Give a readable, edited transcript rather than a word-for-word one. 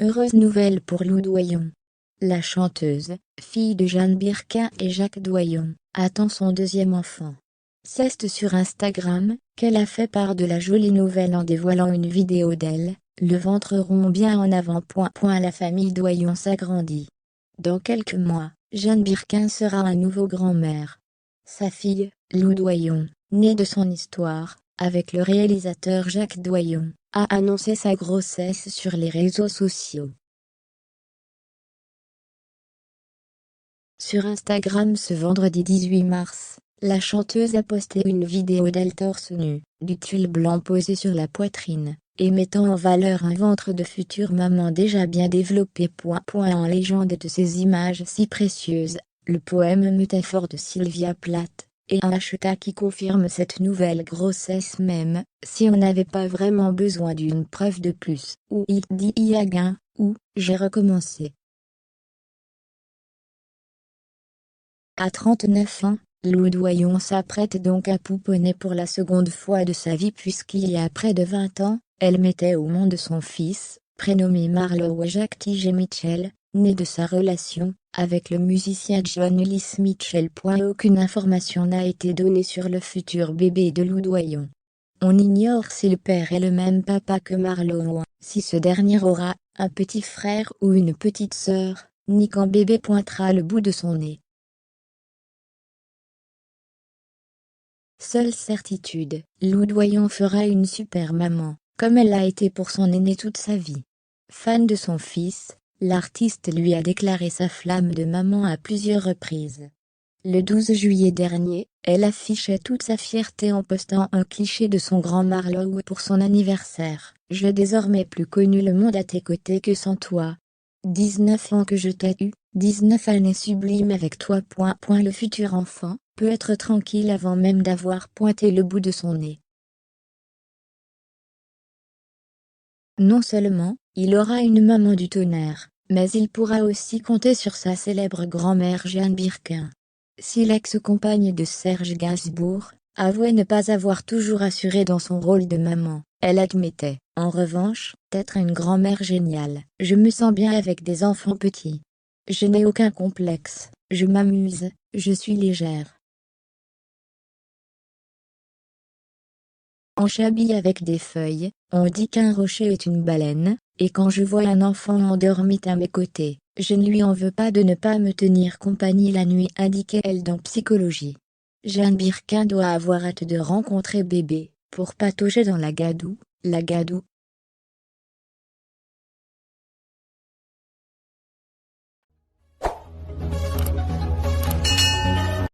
Heureuse nouvelle pour Lou Doyon. La chanteuse, fille de Jeanne Birkin et Jacques Doyon, attend son deuxième enfant. C'est sur Instagram qu'elle a fait part de la jolie nouvelle en dévoilant une vidéo d'elle, le ventre rond bien en avant. La famille Doyon s'agrandit. Dans quelques mois, Jeanne Birkin sera à nouveau grand-mère. Sa fille, Lou Doyon, née de son histoire, avec le réalisateur Jacques Doyon, a annoncé sa grossesse sur les réseaux sociaux. Sur Instagram ce vendredi 18 mars, la chanteuse a posté une vidéo d'elle torse nu, du tulle blanc posé sur la poitrine, et mettant en valeur un ventre de future maman déjà bien développé. En légende de ces images si précieuses, le poème métaphore de Sylvia Plath, et un hashtag qui confirme cette nouvelle grossesse même, si on n'avait pas vraiment besoin d'une preuve de plus. Ou il dit y a gain, ou j'ai recommencé. À 39 ans, Lou Doyon s'apprête donc à pouponner pour la seconde fois de sa vie puisqu'il y a près de 20 ans, elle mettait au monde son fils, prénommé Marlowe Jacques T.J. Mitchell, né de sa relation avec le musicien John Ellis Mitchell. Aucune information n'a été donnée sur le futur bébé de Lou Doyon. On ignore si le père est le même papa que Marlowe, si ce dernier aura un petit frère ou une petite sœur, ni quand bébé pointera le bout de son nez. Seule certitude, Lou Doyon fera une super maman, comme elle l'a été pour son aîné toute sa vie. Fan de son fils, l'artiste lui a déclaré sa flamme de maman à plusieurs reprises. Le 12 juillet dernier, elle affichait toute sa fierté en postant un cliché de son grand Marlowe pour son anniversaire. « J'ai désormais plus connu le monde à tes côtés que sans toi. 19 ans que je t'ai eu, 19 années sublimes avec toi. » Le futur enfant peut être tranquille avant même d'avoir pointé le bout de son nez. Non seulement, il aura une maman du tonnerre, mais il pourra aussi compter sur sa célèbre grand-mère Jeanne Birkin. Si l'ex-compagne de Serge Gainsbourg avouait ne pas avoir toujours assuré dans son rôle de maman, elle admettait, en revanche, être une grand-mère géniale. « Je me sens bien avec des enfants petits. Je n'ai aucun complexe, je m'amuse, je suis légère. On chabille avec des feuilles, on dit qu'un rocher est une baleine, et quand je vois un enfant endormi à mes côtés, je ne lui en veux pas de ne pas me tenir compagnie la nuit, indiquait-elle dans Psychologie. Jeanne Birkin doit avoir hâte de rencontrer bébé, pour patauger dans la gadoue,